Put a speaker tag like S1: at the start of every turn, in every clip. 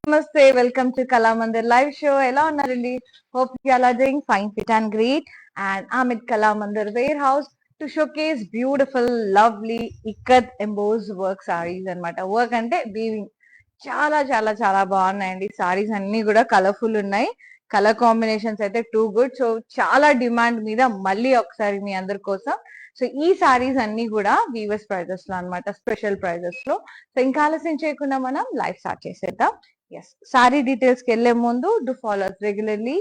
S1: Namaste, welcome to Kalamandir live show. Ela unnarandi? Hope you all are doing fine, fit and great. And I'm at Kalamandir warehouse to showcase beautiful, lovely ikat embossed work sarees అన్నమాట. Work అంటే weaving చాలా బాగున్నాయండి. సారీస్ అన్ని కూడా colourful ఉన్నాయి. Colour combinations అయితే too good. So చాలా demand మీద మళ్ళీ ఒకసారి మీ అందరి కోసం. సో ఈ సారీస్ అన్ని కూడా వీవర్స్ ప్రైజెస్ లో అన్నమాట, స్పెషల్ ప్రైజెస్ లో. సో ఇంకా ఆలస్యం చేయకుండా మనం లైవ్ స్టార్ట్ చేసేద్దాం. Yes. Sari details ke elle mundu do follow us regularly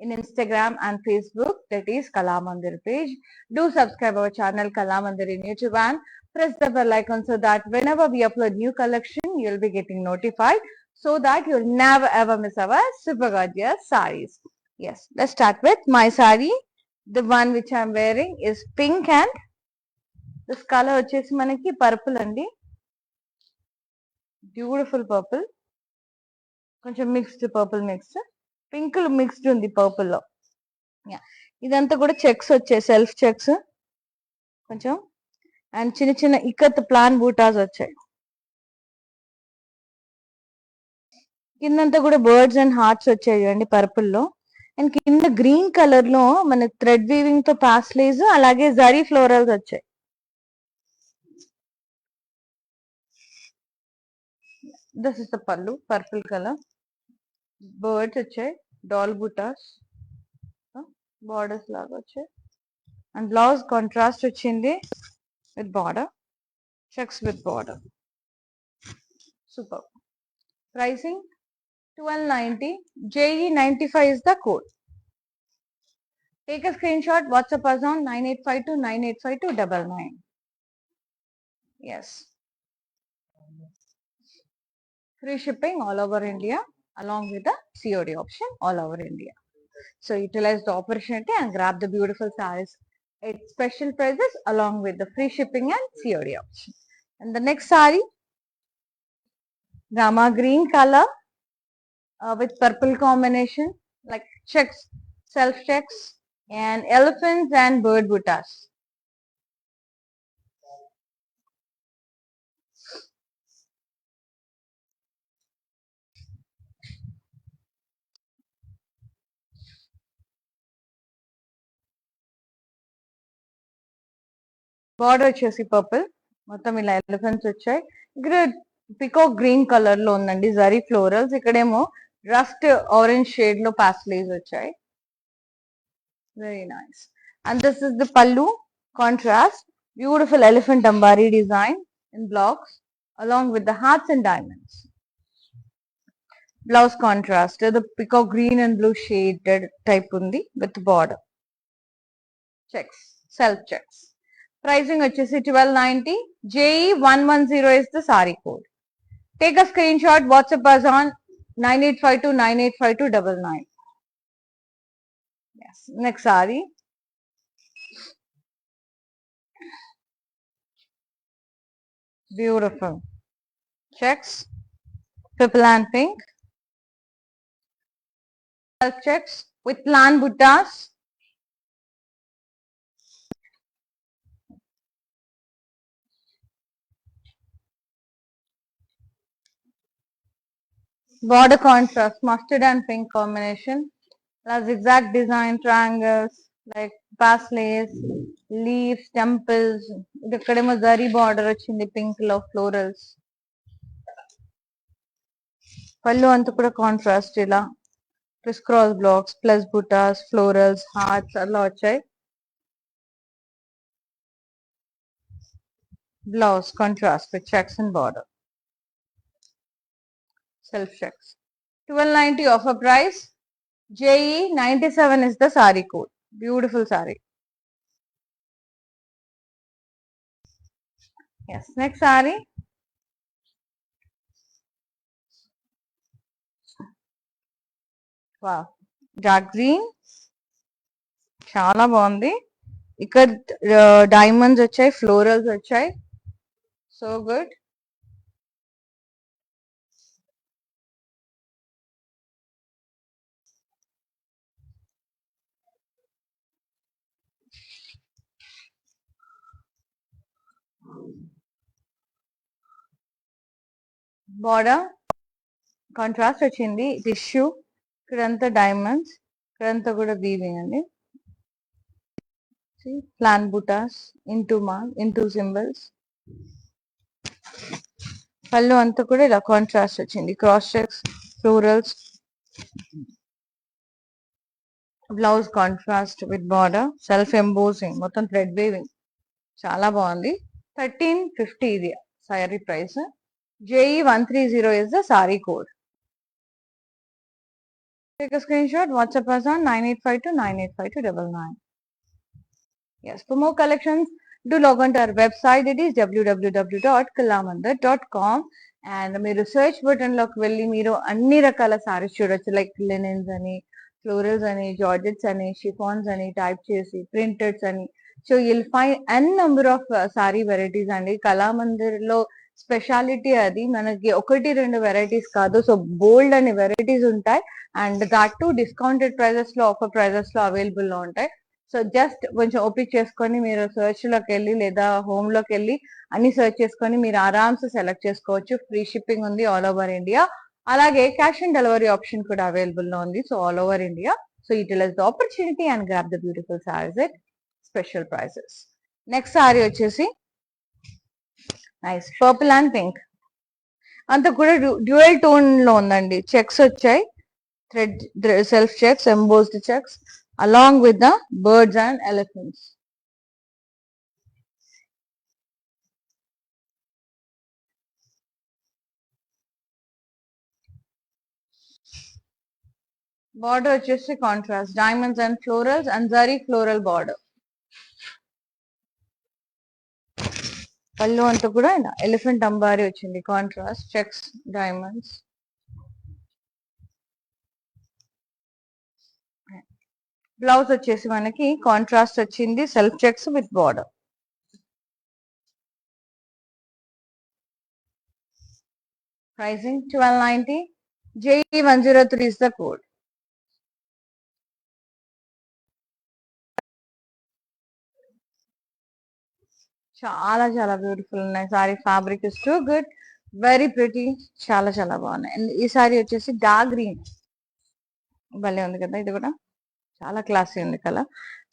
S1: in Instagram and Facebook, that is Kalamandir page. Do subscribe our channel Kalamandir in YouTube and press the bell icon so that whenever we upload new collection, you'll be getting notified so that you'll never ever miss our super gorgeous sarees. Yes, let's start with my sari. The one which I'm wearing is pink and this color vachesi manaki purple andi. Beautiful purple. కొంచెం mixed purple mixed, pink mixed ఉంది purple లో. ఇదంతా కూడా checks వచ్చాయి, self checks కొంచెం. And చిన్న చిన్న ikat plan buttas వచ్చాయి. కిందంతా కూడా బర్డ్స్ అండ్ హార్ట్స్ వచ్చాయి చూడండి పర్పుల్ లో. అండ్ కింద గ్రీన్ కలర్ లో మన థ్రెడ్ వీవింగ్ తో పాస్లేజ్ అలాగే జరీ ఫ్లోరల్స్ వచ్చాయి. దిస్ ఇస్ ద పళ్ళు, పర్పుల్ కలర్. బర్డ్స్ వచ్చాయి, డాల్ బూటాస్, బార్డర్స్ లాగా వచ్చాయి. అండ్ బ్లౌజ్ కాంట్రాస్ట్ వచ్చింది with border, checks with border. Super. Pricing 1290. JE 95 is the code. Take a screenshot, WhatsApp us on 9852 985299. Yes. Free shipping all over India along with the COD option all over India. So utilize the opportunity and grab the beautiful sarees at special prices along with the free shipping and COD option. And the next saree, Rama green color with purple combination, like checks, self checks, and elephants and bird buttas. Border వచ్చేసి purple, మొత్తం ఇలా elephants వచ్చాయి. ఇక్కడ peacock green colour లో ఉందండి zari florals. ఇక్కడేమో rust orange shade లో paisleys వచ్చాయి. Very nice. And this is the pallu contrast, beautiful elephant అంబారీ design in blocks along with the hearts and diamonds. Blouse contrast, the peacock green and blue shaded type undi with border. Checks, self checks. Pricing వచ్చేసి 1290. JE 110 is the saree code. Take a screenshot, WhatsApp us on 9852 985299. Yes. Next saree. Beautiful. Checks, purple and pink. Self checks with plan buttas. Border contrast, mustard and pink combination. Zigzag design, triangles, like pasleys, leaves, temples. ఇక్కడేమో zari border వచ్చింది pink లో, florals. పళ్ళు అంతా కూడా contrast ఇలా criss cross blocks plus బుటాస్, florals, hearts అలా వచ్చాయి. Blouse contrast with checks and border, self checks. 1290 offer price. JE 97 is the saree code. Beautiful saree. Yes, next saree. Wow, dark green, చాలా బాగుంది. ఇక్కడ diamonds వచ్చాయి, florals వచ్చాయి. So good. Border contrast వచ్చింది tissue, ఇక్కడంతా diamonds, ఇక్కడంతా కూడా weaving అండి. ప్లాన్ బుటాస్ ఇంటూ సింబల్స్. పళ్ళు అంతా కూడా ఇలా కాంట్రాస్ట్ వచ్చింది, cross checks, florals. Blouse contrast with border, self embossing, మొత్తం థ్రెడ్ వీవింగ్, చాలా బాగుంది. 1350 ఇది sorry price. JE130 is the saree code. Take a screenshot, WhatsApp us on 9852985299. Yes, for more collections, do log on to our website. It is www.kalamandar.com. And మీరు search button లోకి వెళ్ళి మీరు అన్ని రకాల సారీస్ చూడొచ్చు, లైక్ లెనిన్స్ అని, florals అని, georgettes అని, షిఫాన్స్ అని టైప్ చేసి, ప్రింటెడ్స్ అని. So you'll find an number of sari varieties అండి. కళామందిర్ లో స్పెషాలిటీ అది, మనకి ఒకటి రెండు వెరైటీస్ కాదు, సో బోల్డ్ అని వెరైటీస్ ఉంటాయి. And that too discounted prices లో, ఆఫర్ ప్రైజెస్ లో అవైలబుల్ లో ఉంటాయి. సో జస్ట్ కొంచెం ఓపిక్ చేసుకొని మీరు సెర్చ్ లోకి వెళ్ళి లేదా హోమ్ లోకి వెళ్ళి అన్ని సెర్చ్ చేసుకొని మీరు ఆరామ్స్ సెలెక్ట్ చేసుకోవచ్చు. ఫ్రీ షిప్పింగ్ ఉంది ఆల్ ఓవర్ ఇండియా. అలాగే క్యాష్ ఆన్ డెలివరీ ఆప్షన్ కూడా అవైలబుల్ లో ఉంది, so all over India. So utilize the opportunity and grab the beautiful saris at special prices. Next sari వచ్చేసి నైస్ పర్పుల్ అండ్ పింక్, అంతా కూడా dual tone లో ఉందండి. చెక్స్ వచ్చాయి, thread self checks, embossed checks along with the birds and elephants. Border వచ్చేసి contrast, diamonds and florals and zari floral border. పళ్ళు అంతా కూడా ఎలిఫెంట్ అంబారీ వచ్చింది, కాంట్రాస్ట్ చెక్స్, డైమండ్స్. బ్లౌజ్ వచ్చేసి మనకి కాంట్రాస్ట్ వచ్చింది, self checks with border. Pricing 1290. JE103 is the code. చాలా చాలా బ్యూటిఫుల్ ఉన్నాయి sorry. Fabric is too good, very pretty, చాలా చాలా బాగున్నాయి. అండ్ ఈ సారీ వచ్చేసి డార్క్ గ్రీన్, భలే ఉంది కదా, ఇది కూడా చాలా క్లాసీ ఉంది కలర్.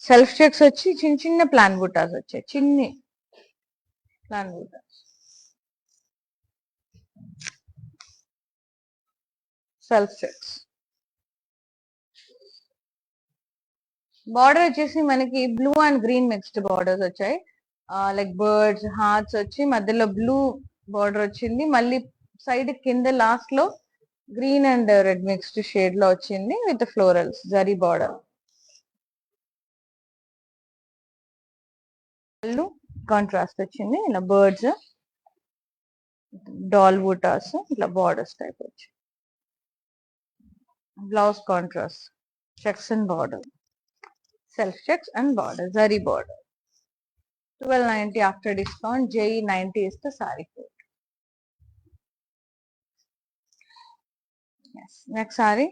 S1: సెల్ఫ్ చెక్స్ వచ్చి చిన్న చిన్న ప్లాన్ బుటాస్ వచ్చాయి, చిన్ని ప్లాన్ బుటాస్, సెల్ఫ్ చెక్స్. బార్డర్ వచ్చేసి మనకి blue and green mixed borders వచ్చాయి, లైక్ బర్డ్స్, హార్ట్స్ వచ్చి మధ్యలో బ్లూ బార్డర్ వచ్చింది, మళ్ళీ సైడ్ కింద లాస్ట్ లో green and red mixed shade లో వచ్చింది with florals, zari border. Contrast వచ్చింది, ఇలా బర్డ్స్, డాల్ బూటాస్, ఇట్లా బార్డర్స్ టైప్ వచ్చి. Blouse contrast checks and border, self checks and border, zari border. 1290 after discount. JE90 is the saree code. Yes, next saree.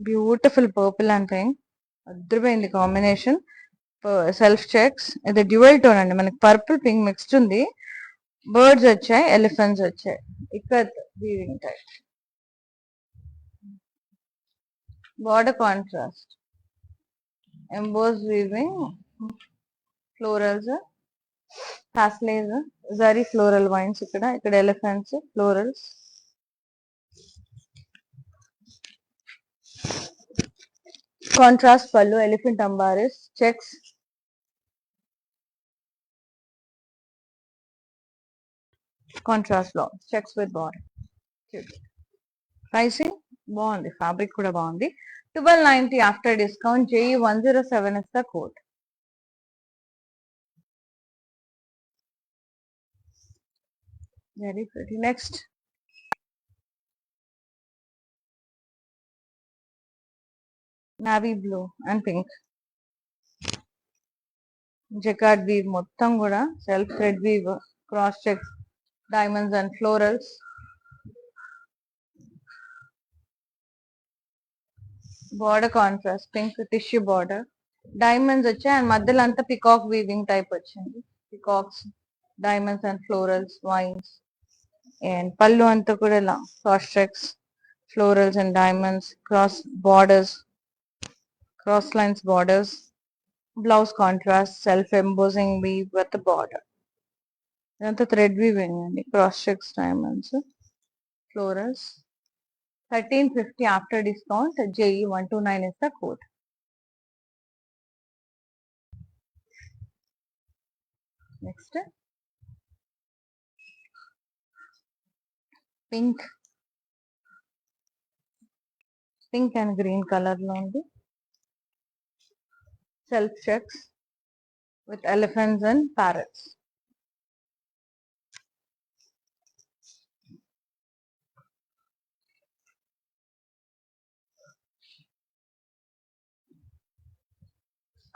S1: Beautiful purple and pink, అద్భుతమైంది combination. Self checks, ఇది dual tone అండి, మనకి purple pink mixed ఉంది. Birds వచ్చాయి, elephants వచ్చాయి, ikat weaving type. Border contrast, emboss weaving, florals, tassels, zari floral vines, ఇక్కడ ఇక్కడ elephants, florals. Contrast pallu, elephant అంబారిస్, చెక్స్, కాంట్రాస్ట్ లో చెక్స్ విత్ బార్డర్. ప్రైసింగ్ బాగుంది, ఫ్యాబ్రిక్ కూడా బాగుంది. 1290 after discount. JE107 is the code. Very pretty. Next, navy blue and pink. Jacquard weave మొత్తం కూడా self thread weave, cross checks, diamonds and florals. Border contrast, pink tissue border, diamonds వచ్చాయి and మధ్యలో అంతా peacock weaving type వచ్చింది. Peacocks, diamonds and florals, vines. And pallu అంతా కూడా ఇలా cross checks, florals and diamonds, cross borders, cross lines borders. Blouse contrast self embossing weave with border. ఇదంతా thread weaving అండి. Cross checks, diamonds, florals. 1350 after discount. JE129 is the code. Next, pink and green color lo undi. Self checks with elephants and parrots.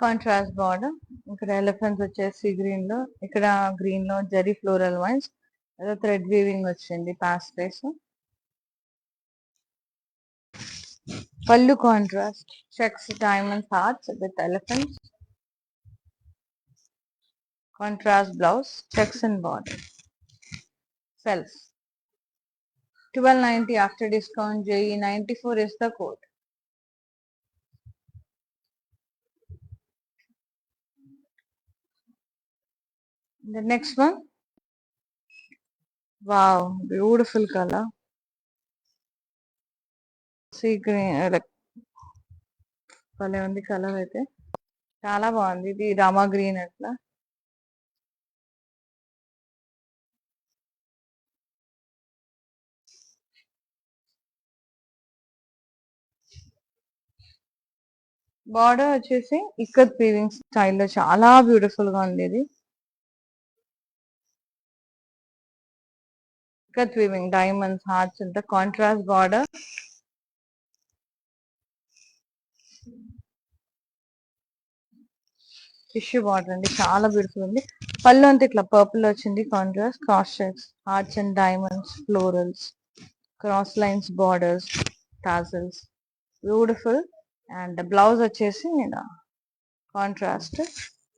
S1: Contrast border. ఇక్కడ elephants వచ్చేసి green లో, ఇక్కడ green లో zari floral wines, ఏదో thread weaving వచ్చింది పాస్టేస్. పళ్ళు contrast checks, diamonds, hearts with elephants. Contrast blouse, checks and border. Self 1290 after discount. JE94 is the code. The next one, wow, beautiful color. Sea green, like భలే ఉంది colour అయితే, చాలా బాగుంది. ఇది Rama green అట్లా. Border వచ్చేసి ఇక్కత్ వీవింగ్ స్టైల్లో చాలా బ్యూటిఫుల్ గా ఉంది. ఇది ఇక్కత్ వీవింగ్, డైమండ్స్, హార్ట్స్, అంతా కాంట్రాస్ట్ బార్డర్. టిష్యూ బార్డర్ అండి, చాలా బ్యూటిఫుల్ ఉంది. పళ్ళు అంతా ఇట్లా పర్పుల్ వచ్చింది, contrast. Cross checks, hearts and diamonds, florals, cross lines borders, tassels, beautiful. And blouse వచ్చేసి contrast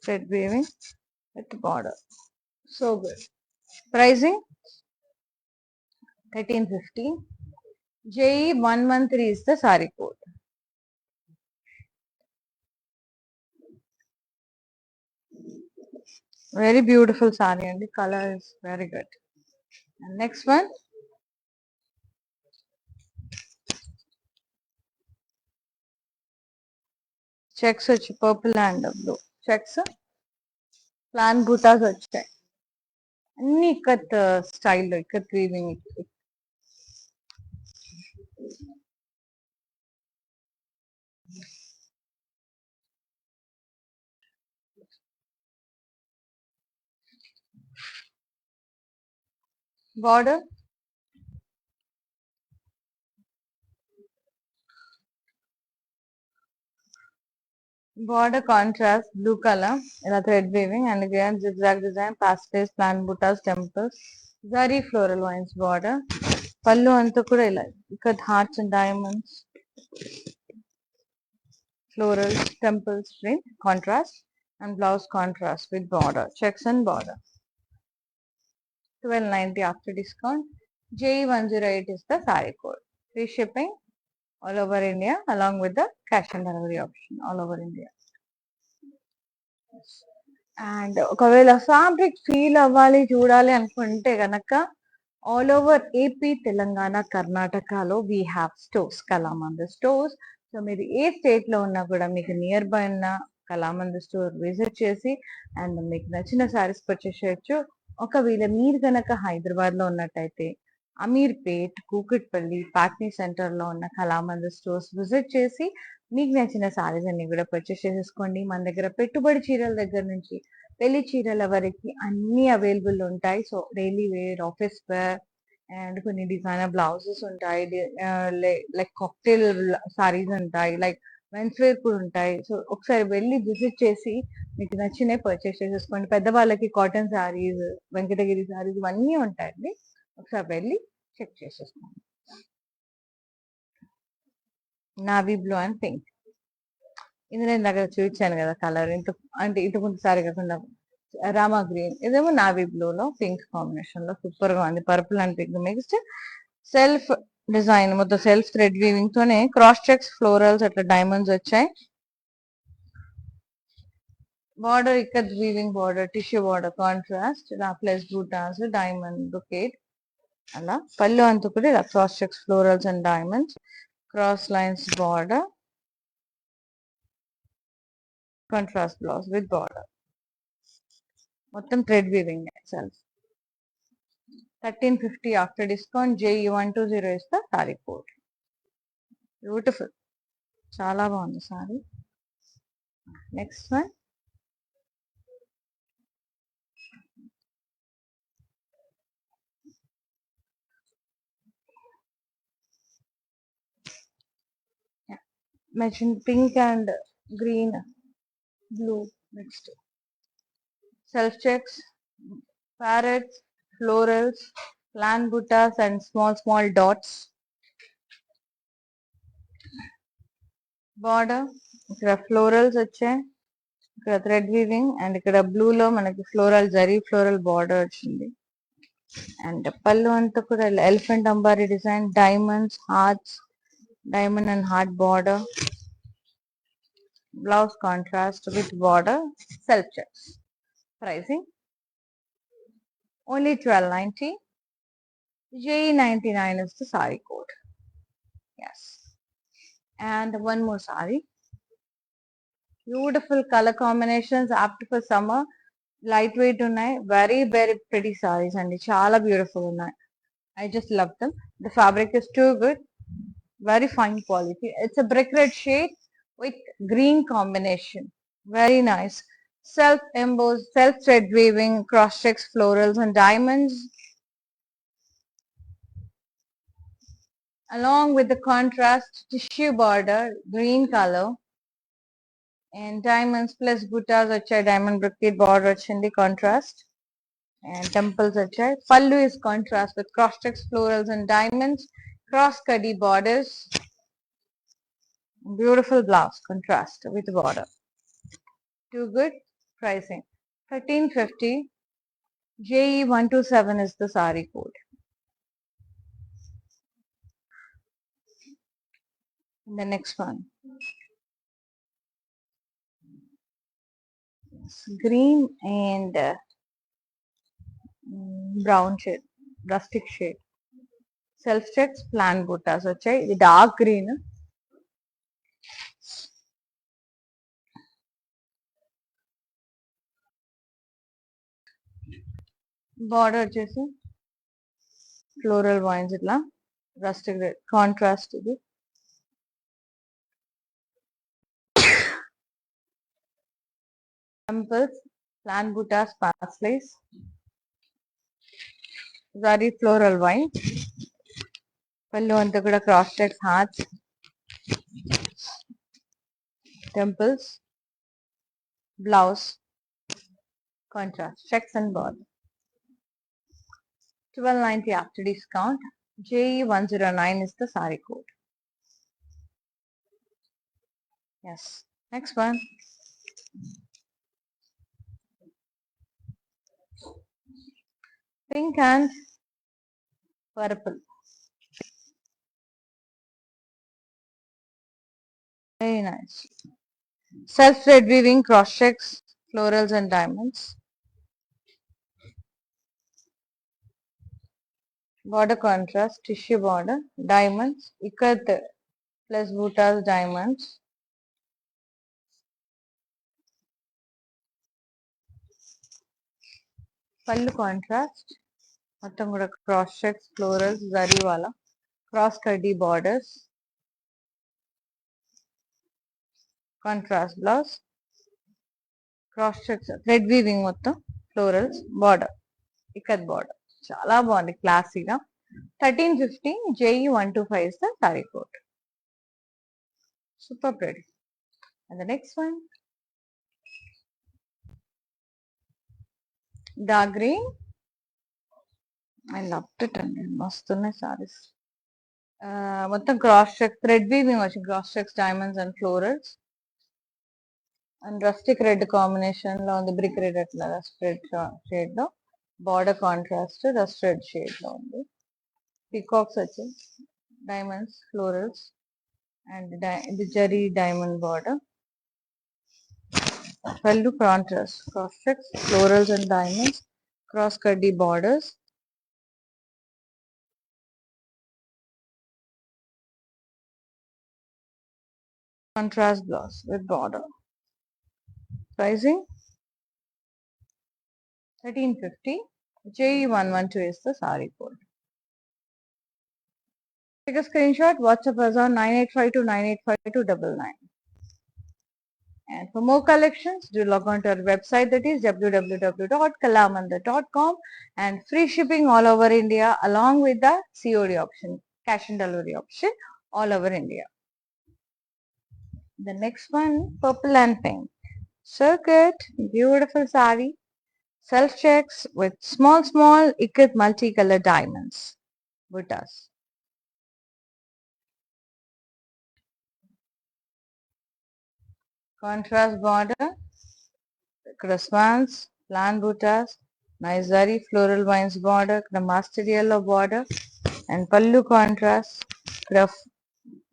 S1: thread weaving with border. So good. Pricing 1350. JE113 is the saree code. Very beautiful saree and the color is very good. And next one, checks వచ్చి purple and blue. Checks, plan buttas వచ్చాయి అన్ని ఇక్కత్ స్టైల్లో, ikat weaving. Border contrast blue color, ఇలా thread weaving and again zigzag design, pastel, plan buttas, temples, zari floral lines border. పళ్ళు అంతా కూడా ఇలా ఇక్కడ hearts and diamonds, florals, temples, print contrast, and blouse contrast with border, checks and border. 1290 after discount. JE108 is the saree code. Free shipping all over India along with the cash and delivery option all over India. And ఒకవేళ fabric feel అవ్వాలి, చూడాలి అనుకుంటే గనక all over AP, Telangana, కర్ణాటకలో we have stores, Kalamandir stores. So మీరు ఏ state లో ఉన్నా కూడా మీకు నియర్ బై ఉన్న కళామందిర్ స్టోర్ విజిట్ చేసి అండ్ మీకు నచ్చిన శారీస్ పర్చేస్ చేయొచ్చు. ఒకవేళ మీరు గనక హైదరాబాద్ లో ఉన్నట్టయితే అమీర్పేట్, కూకట్పల్లి, పాట్నీ సెంటర్ లో ఉన్న కళామందిర్ స్టోర్స్ విజిట్ చేసి మీకు నచ్చిన సారీస్ అన్ని కూడా పర్చేస్ చేసేసుకోండి. మన దగ్గర పెట్టుబడి చీరల దగ్గర నుంచి పెళ్లి చీరల వరకు అన్ని అవైలబుల్ ఉంటాయి. So daily wear, office wear and కొన్ని డిజైనర్ బ్లౌజెస్ ఉంటాయి, లైక్ కాక్టైల్ సారీస్ ఉంటాయి, లైక్ మెన్స్ వేర్ కూడా ఉంటాయి. సో ఒకసారి వెళ్ళి విజిట్ చేసి మీకు నచ్చినవి పర్చేస్ చేసేసుకోండి. పెద్దవాళ్ళకి కాటన్ సారీస్, వెంకటగిరి సారీస్ ఇవన్నీ ఉంటాయండి. ఒకసారి వెళ్ళి చెక్ చేసేసుకోండి. Navy blue and pink. ఇది నేను దగ్గర చూపించాను కదా కలర్ అంటే ఇంతకుముందు సారీ కాకుండా రామా గ్రీన్, ఇదేమో నావీ బ్లూ లో పింక్ కాంబినేషన్ లో సూపర్ గా ఉంది. Purple and pink mixed self design, మొత్తం సెల్ఫ్ థ్రెడ్ వీవింగ్ తోనే క్రాస్ చెక్స్ ఫ్లోరల్స్ అట్లా డైమండ్స్ వచ్చాయి. బార్డర్ ఇక్కడ weaving border, tissue border contrast, plus బూటాస్, డైమండ్ బ్రొకేట్ అలా. పళ్ళు అంతా కూడా ఇలా cross checks florals and diamonds, cross lines border, contrast blouse with border, మొత్తం thread weaving self. 1350 after discount. JE120 ఇస్తా సారీ కోడ్. బ్యూటిఫుల్, చాలా బాగుంది sorry. Next one mentioned pink and green, blue mixed. Self checks, parrots, florals, plan buttas and small dots. Border ఇక్కడ florals వచ్చాయి, ఇక్కడ thread weaving, and ఇక్కడ blue లో మనకి floral zari floral border వచ్చింది. అండ్ పళ్ళు అంతా కూడా ఎలిఫెంట్ అంబారీ design, diamonds, hearts, diamond and heart border, blouse contrast with border, self checks. Pricing only 1290. JE99 is the saree code. Yes. And one more saree. Beautiful color combinations, apt for summer. Lightweight unnai, very pretty sarees and chala beautiful unnai. I just love them. The fabric is too good, very fine quality. It's a brick red shade with green combination, very nice. Self embossed, self thread weaving, cross checks, florals and diamonds, along with the contrast tissue border, green color, and diamonds plus buttas వచ్చాయి, diamond brocade border వచ్చింది contrast, and temples వచ్చాయి. Pallu is contrast with cross checks, florals and diamonds, cross cutty borders, beautiful blouse contrast with border. Too good. Pricing 1350. JE127 is the saree code. The next one, green and brown shade, rustic shade. Self checks, plan buttas వచ్చాయి. ఇది dark green, border వచ్చేసి floral wines ఇట్లా rustic red contrast. ఇది temples, plan బుటాస్, paisleys, zari floral wine. పళ్ళు అంతా కూడా cross checks, hearts, temples, blouse contrast, checks and border. 1290 after discount. JE109 is the saree code. Yes. Next one. Pink and purple. Very nice. Self thread weaving, cross checks, florals and diamonds. Border contrast, tissue border, diamonds, ikat plus buttas, diamonds. Pallu contrast, మొత్తం కూడా cross checks, florals, zari వాలా, cross కడ్డీ borders, contrast blouse, cross checks, thread weaving, మొత్తం florals, border, ikat border. చాలా బాగుంది, క్లాసీగా. 1350. JE125 is the saree code. Super pretty. And the next one, dark green. I loved it అండి, మస్తున్నాయి సారీస్. మొత్తం cross check thread weaving వచ్చి cross checks, diamonds and florals. And rustic red combination లో ఉంది, brick red అట్లా rust red shade లో, border contrast rust red shade లో ఉంది. Peacocks వచ్చి డైమండ్స్ ఫ్లోరల్స్ అండ్ ఇది zari diamond border. Pallu contrast, cross checks, florals and diamonds, cross cutty borders. Contrast blouse with border. Pricing 1350. JE112 is the saree code. Take a screenshot, WhatsApp us on 9852985299. And for more collections, do log on to our website, that is www.kalamandar.com, and free shipping all over India along with the COD option, cash and delivery option all over India. The next one, purple and pink. Circuit, beautiful saree, self checks with small ikat multicolor diamonds, buttas. Contrast border, swans, plan buttas, nice zari floral vines border, mustard yellow border, and pallu contrast,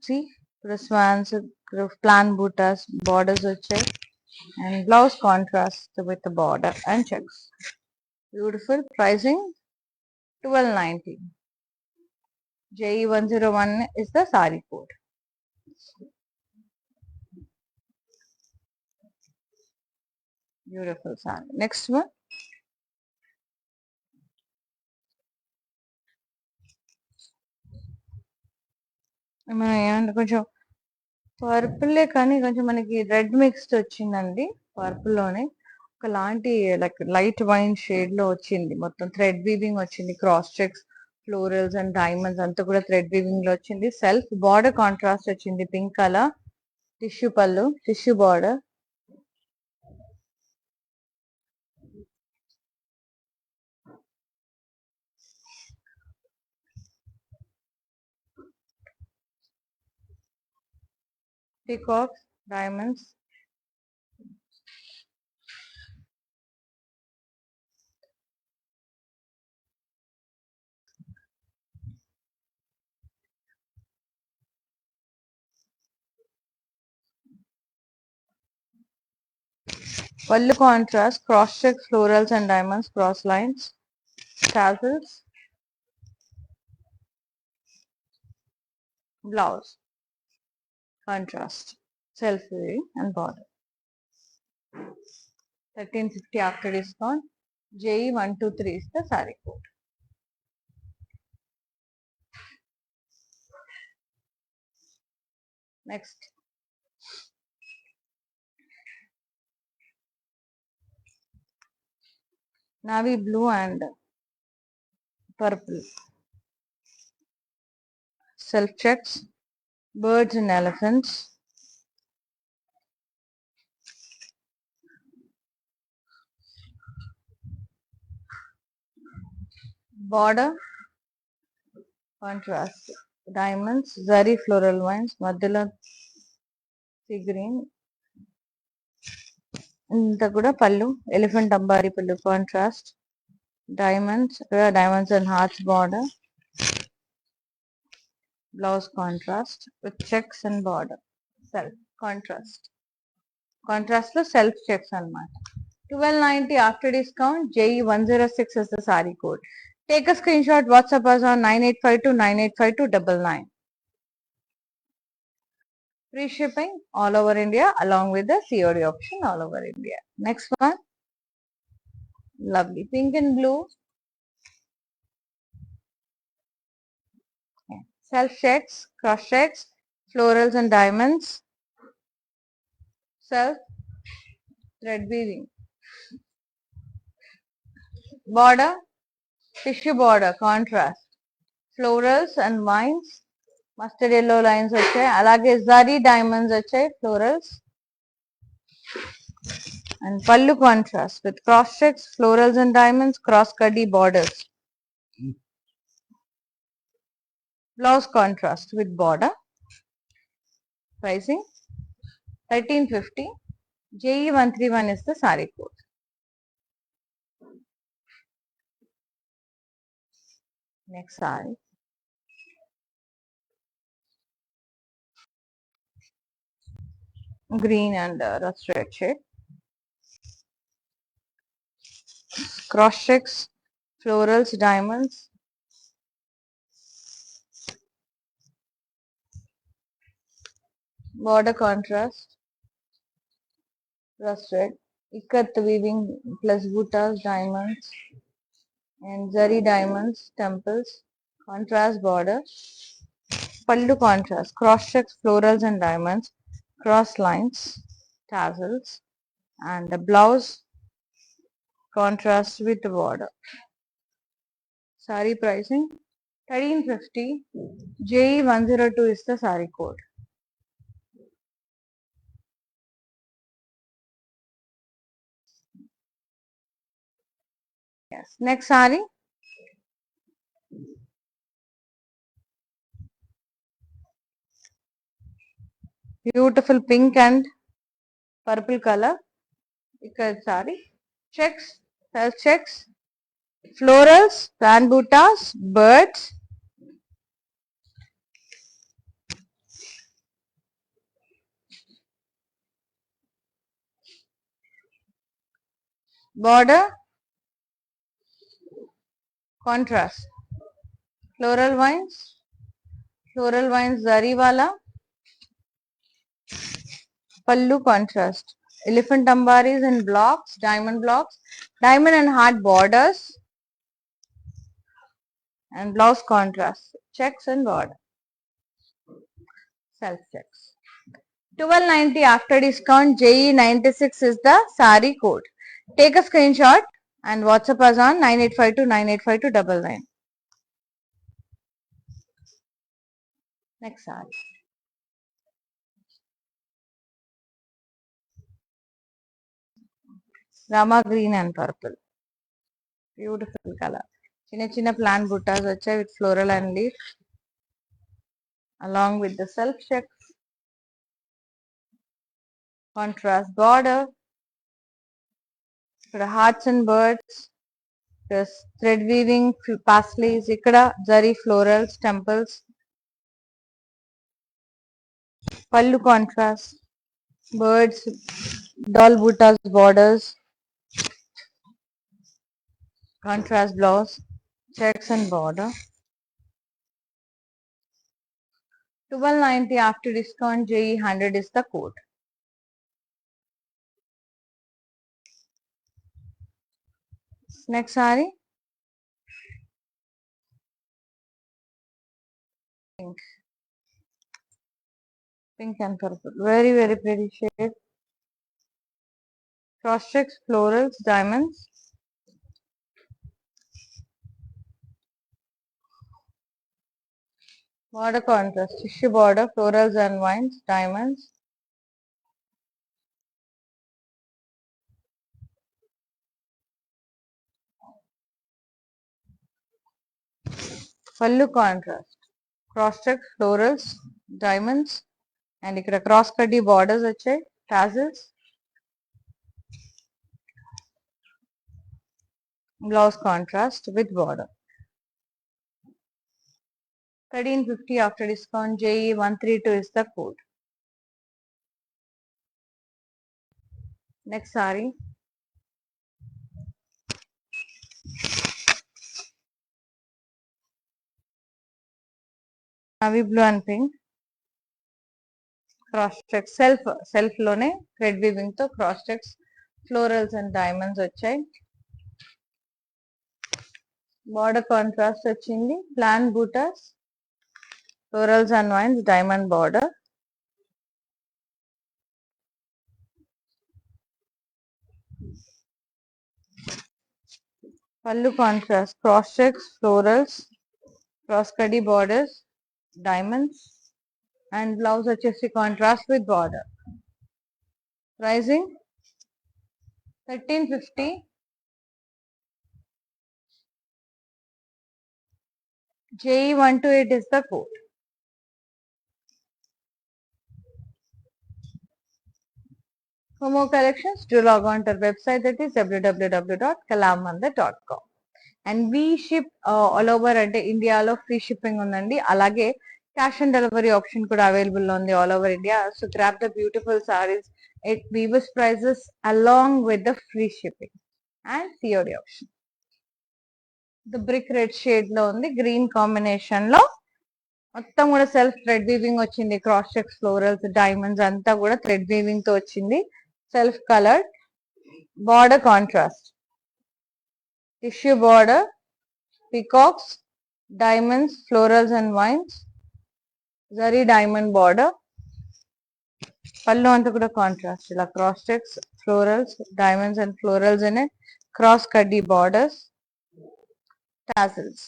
S1: see, swans, plan buttas borders వచ్చాయి, and blouse contrast with the border and checks. Beautiful. Pricing 1290. JE101 is the saree code. Beautiful saree. Next one. మనం ఏమంటే కొంచెం పర్పులే కానీ కొంచెం మనకి red mixed వచ్చిందండి. Purple లోనే ఒకలాంటి లైక్ లైట్ వైన్ షేడ్ లో వచ్చింది. మొత్తం థ్రెడ్ వీవింగ్ వచ్చింది. Cross checks, florals and diamonds అంతా కూడా థ్రెడ్ వీవింగ్ లో వచ్చింది. సెల్ఫ్ బార్డర్ కాంట్రాస్ట్ వచ్చింది, పింక్ కలర్. టిష్యూ పళ్ళు, tissue border. Peacocks, diamonds. Pallu contrast, cross checks, florals and diamonds, cross lines, tassels. Blouse contrast, self weaving and border. 1350 after discount. JE123 is the saree code. Next, navy blue and purple. Self checks, birds and elephants. Border contrast, diamonds, zari floral vines, మధ్యలో sea green. ఇంత కూడా పళ్ళు, elephant అంబారీ పళ్ళు contrast, diamonds and hearts border. Blouse contrast with checks and border. Self contrast. Contrast లో self checks అన్నమాట. 1290 after discount. JE106 is the saree code. Take a screenshot, WhatsApp us on 9852985299. Free shipping all over India along with the COD option all over India. Next one, lovely pink and blue. Self checks, cross checks, florals and diamonds. Self thread weaving. Border, tissue border contrast, florals and vines, mustard yellow lines వచ్చాయి. అలాగే zari diamonds వచ్చాయి, florals. And pallu contrast with cross checks, florals and diamonds, cross cutty borders. Blouse contrast with border. Pricing 1350. JE131 is the saree code. Next saree. Green and rust red shade. Cross checks, florals, diamonds. Border contrast, rust red. Ikat weaving plus buttas, diamonds. And zari diamonds, temples. Contrast border. Pallu contrast, cross checks, florals and diamonds. Cross lines, tassels. And the blouse contrast with the border. Saree pricing 1350. JE102 is the saree code. Yes. Next saree. Beautiful pink and purple color. Ikat saree. Checks, self checks, florals, buttas, birds. Border contrast. Floral vines zari wala. Pallu contrast. Elephant ambaris in blocks, diamond and heart borders, and blouse contrast. Checks and border. Self checks. 1290 after discount. JE96 is the saree code. Take a screenshot and WhatsApp us on 9852985299. Next saree. Rama green and purple. Beautiful color. Chinna plant buttas vachai with floral and leaf. Along with the self checks. Contrast border. ఇక్కడ hearts and birds. There's thread weaving, paisleys. ఇక్కడ zari florals, temples. Pallu contrast. Birds, doll buttas, borders. Contrast blouse. Checks and border. 1290 after discount. JE100 is the code. Next saree. Pink and purple. Very, very pretty shade. Cross checks, florals, diamonds. Border contrast. Tissue border, florals and vines, diamonds. Pallu contrast. Cross checks, florals, diamonds. And ఇక్కడ cross cutty borders వచ్చాయి, tassels. Blouse contrast with border. 1350 after discount. JE132 is the code. Next saree. Navy blue and pink. Cross checks. Self lone thread weaving తో cross checks, florals and diamonds వచ్చాయి. Border contrast వచ్చింది. Plant buttas, florals and vines, diamond border. Pallu contrast. Cross checks, florals, cross cutty borders, diamonds. And blouse వచ్చేసి contrast with border. Pricing 1350. JE128 is the code. For more collections, do log on to our website, that is www.kalamandar.com. And we ship all over అంటే ఇండియాలో free shipping ఉందండి. అలాగే cash on delivery option కూడా available ఉంది all over India. So grab the beautiful saris at weavers prices along with the free shipping and COD option. The brick red shade లో ఉంది, green combination లో మొత్తం కూడా self thread weaving వచ్చింది. Cross checks, florals, diamonds అంతా కూడా thread weaving తో వచ్చింది. Self colour border contrast, tissue border, peacocks, diamonds, florals and vines, zari diamond border. పళ్ళు అంతా కూడా కాంట్రాస్ట్, ఇలా cross checks, florals, diamonds and florals అనే క్రాస్ కడ్డీ borders, tassels.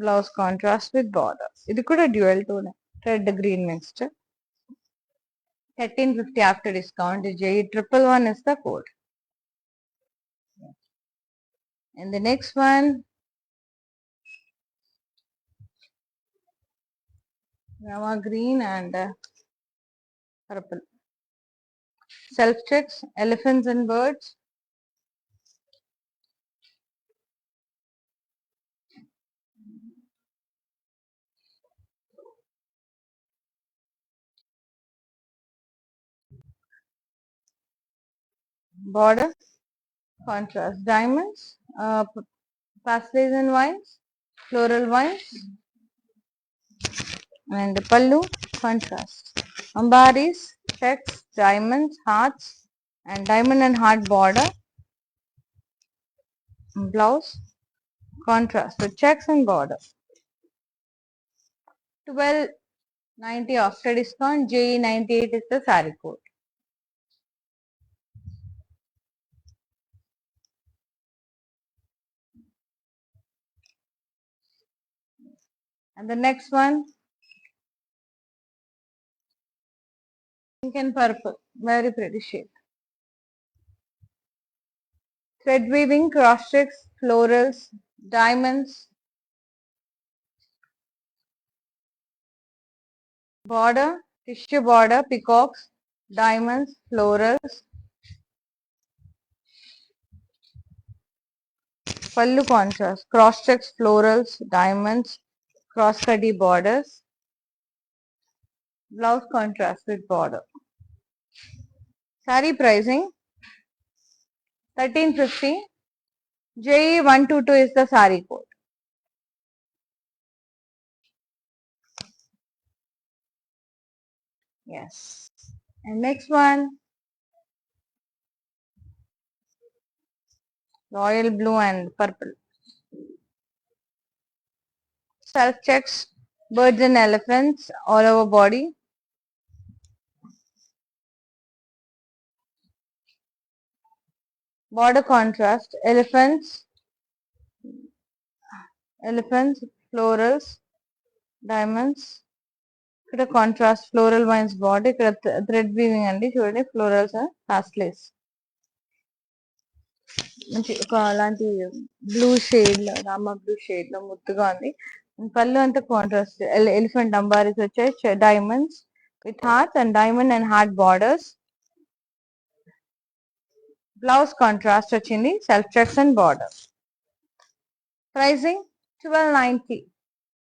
S1: Blouse contrast with border. ఇది కూడా dual tone, red green mixed. 1350 after discount. JE111 is the code. And the next one, Rama green and purple. Self checks, elephants and birds. Border contrast, diamonds, pastels and vines, floral vines, and pallu contrast, ambaris, checks, diamonds, hearts, and diamond and heart border. Blouse contrast with checks and border. 1290 after discount. JE98 is the saree code. And the next one, pink and purple, very pretty shade. Thread weaving, cross checks, florals, diamonds, border, tissue border, peacocks, diamonds, florals. Pallu contrast, cross checks, florals, diamonds, cross cutty borders. Blouse contrast with border. Saree pricing 1350. JE122 is the saree code. Yes. And next one, royal blue and purple. Self checks, birds and elephants all over body. Border contrast, elephants, florals, diamonds. ఇక్కడ contrast floral wines body, ఇక్కడ thread weaving అండి. చూడండి, florals పాస్టెల్స్, మంచి ఒక అలాంటి blue shade లో, Rama blue shade లో ముద్దుగా ఉంది. పళ్ళు అంతా కాంట్రాస్ట్, ఎలిఫెంట్ అంబారీస్ వచ్చాయి, diamonds with hearts and diamond and heart borders. Blouse contrast వచ్చింది, self checks and border. Pricing 1290.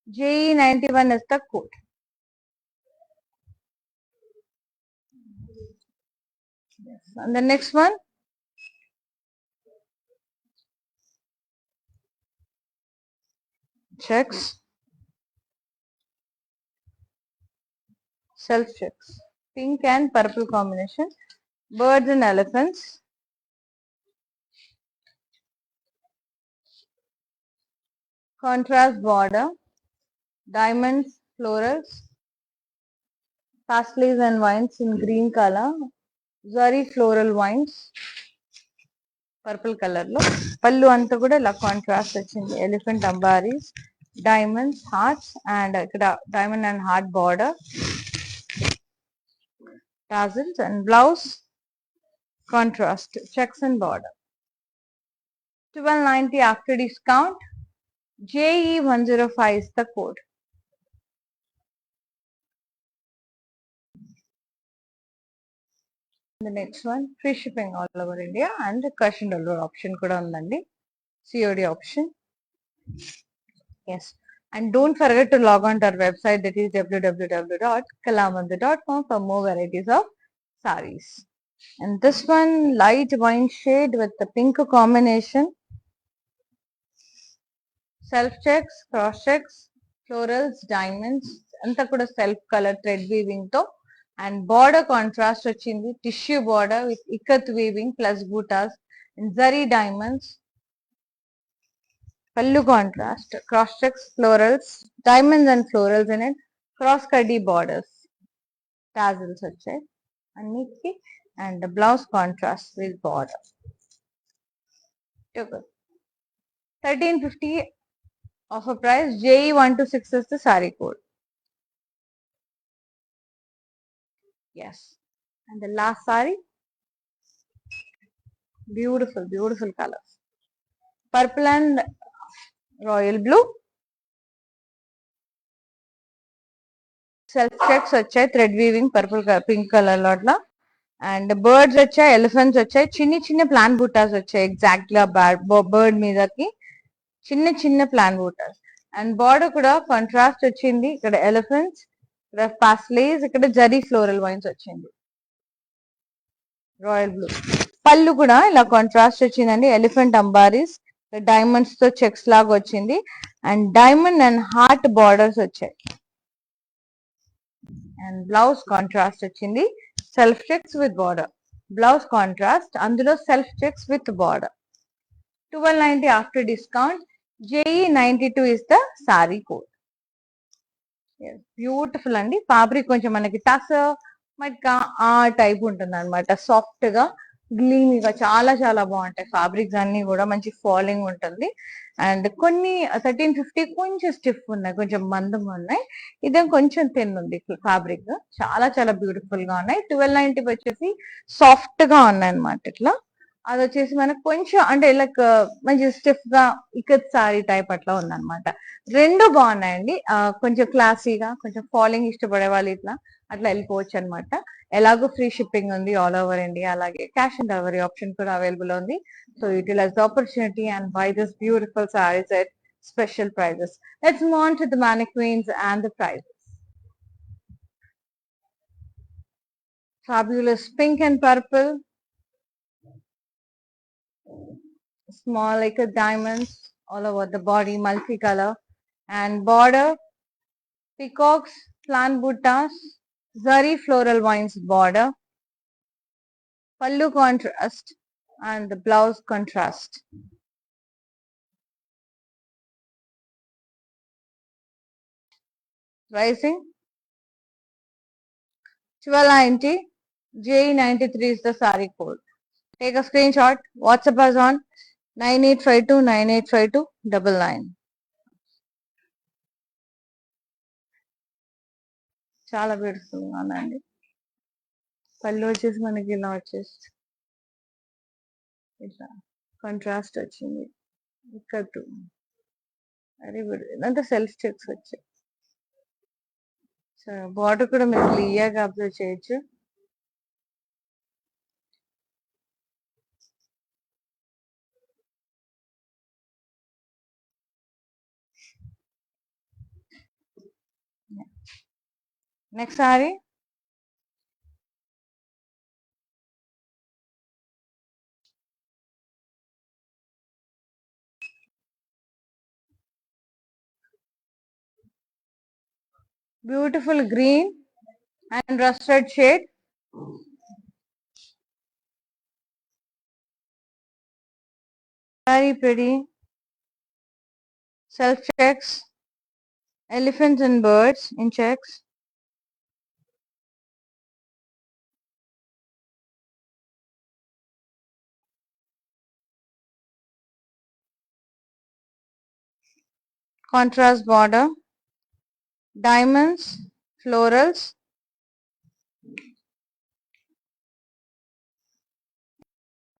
S1: JE91 is the code. Yes. And the next one, checks, self checks, pink and purple combination, birds and elephants, contrast border, diamonds, florals, pastels and vines in green color, zari floral vines purple color lo. Pallu anta kuda ila contrast vachindi, elephant ambaris, diamonds, hearts and ikkada diamond and heart border, tassels, and blouse contrast, checks and border. 1290 after discount. JE105 is the code. The next one, free shipping all over India and cash and delivery option kuda undandi. COD option. Yes. And don't forget to log on to our website, that is www.kalamandir.com, for more varieties of sarees. And this one, light wine shade with the pink combination. Self checks, cross checks, florals, diamonds, anta kuda self color thread weaving to, and border contrast వచ్చింది, tissue border with ikat weaving plus buttas and zari diamonds. Pallu contrast, cross checks, florals, diamonds and florals in it, cross cutty borders, tassels వచ్చాయి అన్నిటికి, and the blouse contrast with border. 1350 offer price. JE126 is the saree code. Yes. And the last saree, beautiful, beautiful colors. Purple and royal blue. Self checks వచ్చాయి, thread weaving purple pink colour లో అట్లా. And birds వచ్చాయి, elephants వచ్చాయి, చిన్న చిన్న plain buttas వచ్చాయి exact గా bird మీదకి, చిన్న చిన్న ప్లాన్ బూటాస్. అండ్ బార్డర్ కూడా కాంట్రాస్ట్ వచ్చింది, ఇక్కడ ఎలిఫెంట్స్, ఇక్కడ పాస్లేస్, ఇక్కడ జరీ ఫ్లోరల్ వైన్స్ వచ్చింది, రాయల్ బ్లూ. పళ్ళు కూడా ఇలా కాంట్రాస్ట్ వచ్చిందండి, ఎలిఫెంట్ అంబారీస్, డైమండ్స్ తో చెక్స్ లాగా వచ్చింది, and diamond and heart borders వచ్చాయి. అండ్ బ్లౌజ్ కాంట్రాస్ట్ వచ్చింది, self checks with border. Blouse contrast, అందులో self checks with border. 1290 after discount. JE92 is the sari code. Beautiful అండి. ఫ్యాబ్రిక్ కొంచెం మనకి టస్ మట్కా ఆ టైప్ ఉంటుంది అనమాట, సాఫ్ట్ గా గ్లీమీగా చాలా చాలా బాగుంటాయి ఫ్యాబ్రిక్స్ అన్ని కూడా, మంచి ఫాలింగ్ ఉంటుంది. అండ్ కొన్ని 1350 కొంచెం స్టిఫ్ ఉన్నాయి, కొంచెం మందం ఉన్నాయి, ఇదేం కొంచెం థిన్ ఉంది ఫ్యాబ్రిక్. చాలా చాలా బ్యూటిఫుల్ గా ఉన్నాయి. 1290 వచ్చేసి సాఫ్ట్ గా ఉన్నాయి అనమాట. ఇట్లా అది వచ్చేసి మనకు కొంచెం అంటే లైక్ మంచి స్టిఫ్ గా ఇకత్ సారీ టైప్ అట్లా ఉందన్నమాట. రెండు బాగున్నాయండి, కొంచెం క్లాసీగా, కొంచెం ఫాలింగ్ ఇష్టపడే వాళ్ళు ఇట్లా అట్లా వెళ్ళిపోవచ్చు అనమాట. ఎలాగో ఫ్రీ షిప్పింగ్ ఉంది ఆల్ ఓవర్ ఇండియా, అలాగే క్యాష్ ఆన్ డెలివరీ ఆప్షన్ కూడా అవైలబుల్ ఉంది. So utilize the opportunity and buy this beautiful saris at special prices. Let's move on to the mannequins and the prices. Fabulous pink and purple, small like a diamonds all over the body, multicolor, and border peacocks, plant buttas, zari floral vines border, pallu contrast, and the blouse contrast. Pricing 1290. JE93 is the saree code. Take a screenshot, WhatsApp us on 9852985299. చాలా beautiful గా ఉందండి. పళ్ళు వచ్చేసి మనకి ఇలా వచ్చేసి ఇట్లా contrast వచ్చింది, ఇక్కడ వెరీ గుడ్. ఇదంతా సెల్ఫ్ చెక్స్ వచ్చాయి. సో బార్డర్ కూడా మీరు క్లియర్ గా అబ్జర్వ్ చేయొచ్చు. Next sorry, beautiful green and rusted shade. Very pretty. Self checks, elephants and birds in checks. Contrast border, diamonds, florals,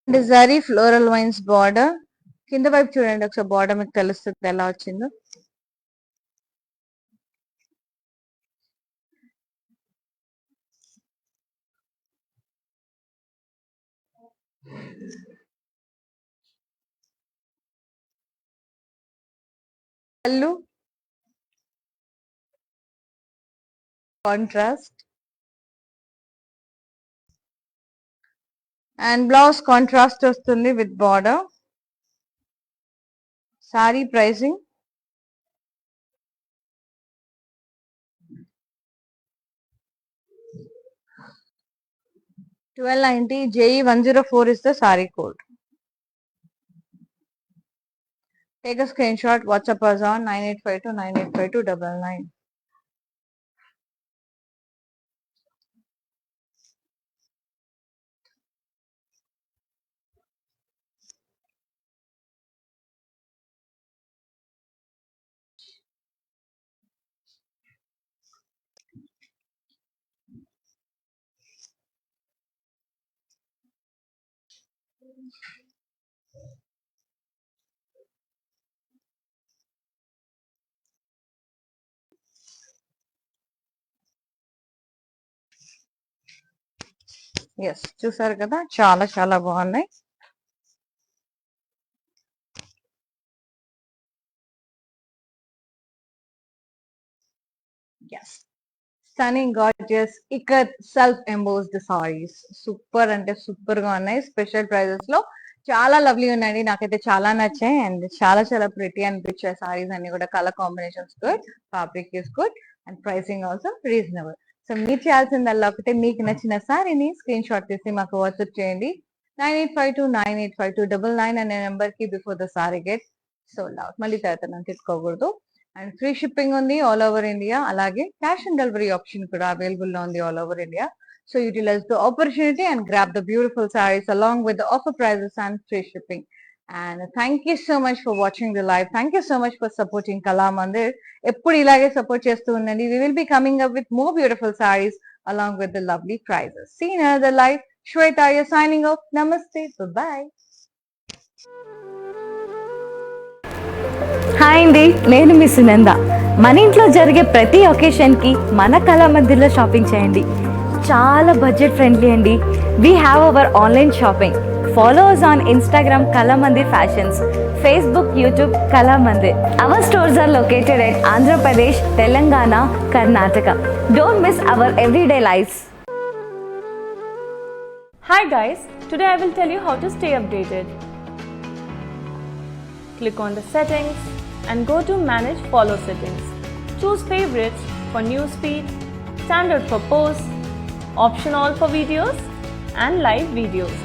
S1: and zari floral vines border. కింద వైపు చూడండి ఒకసారి, border మీకు తెలుస్తుంది ఎలా వచ్చిందో. పళ్ళు కాంట్రాస్ట్ అండ్ బ్లౌజ్ కాంట్రాస్ట్ వస్తుంది with border. Sorry pricing 1290. JE 104 is the saree code. Take a screenshot, WhatsApp us on 9852 9852 99. Yes, చూసారు కదా, చాలా చాలా బాగున్నాయి. Yes, stunning gorgeous ikat self embossed saris super అంటే సూపర్ గా ఉన్నాయి. స్పెషల్ ప్రైజెస్ లో చాలా లవ్లీ ఉన్నాయండి. నాకైతే చాలా నచ్చాయి అండ్ చాలా చాలా ప్రిటీ అనిపించాయి సారీస్ అన్ని కూడా. Colour combinations good, fabric is good and pricing also reasonable. So మీరు చేయాల్సిందల్లా ఒకటే, మీకు నచ్చిన సారీని స్క్రీన్ షాట్ తీసి మాకు వాట్సాప్ చేయండి. 9852 అనే నెంబర్ కి before the sorry get sold out. మళ్ళీ తర్వాత మనం తీసుకోకూడదు. అండ్ ఫ్రీ షిప్పింగ్ ఉంది ఆల్ ఓవర్ ఇండియా. అలాగే క్యాష్ ఆన్ డెలివరీ ఆప్షన్ కూడా అవైలబుల్ లో ఉంది all over India. So utilize the opportunity and grab the beautiful sarees along with the offer prices and free shipping. And thank you so much for watching the live. Thank you so much for supporting Kalamandir. ఎప్పుడు ఇలాగే support చేస్తూ ఉండండి. We will be coming up with more beautiful sarees along with the lovely prizes. See you in another live. Shweta, you're signing off. Namaste. Bye-bye.
S2: Hi అండి, నేను మీ సునంద. మన ఇంట్లో జరిగే ప్రతి ఒకేషన్కి మన కళామందిర్లో షాపింగ్ చేయండి. చాలా బడ్జెట్ ఫ్రెండ్లీ అండి. We have our online shopping. Follow us on Instagram Kalamandir Fashions, Facebook, YouTube Kalamandir. Our stores are located at Andhra Pradesh, Telangana, Karnataka. Don't miss our everyday lives.
S3: Hi guys, today I will tell you how to stay updated. Click on the settings and go to manage follow settings. Choose favorites for newsfeed, standard for posts, option all for videos and live videos.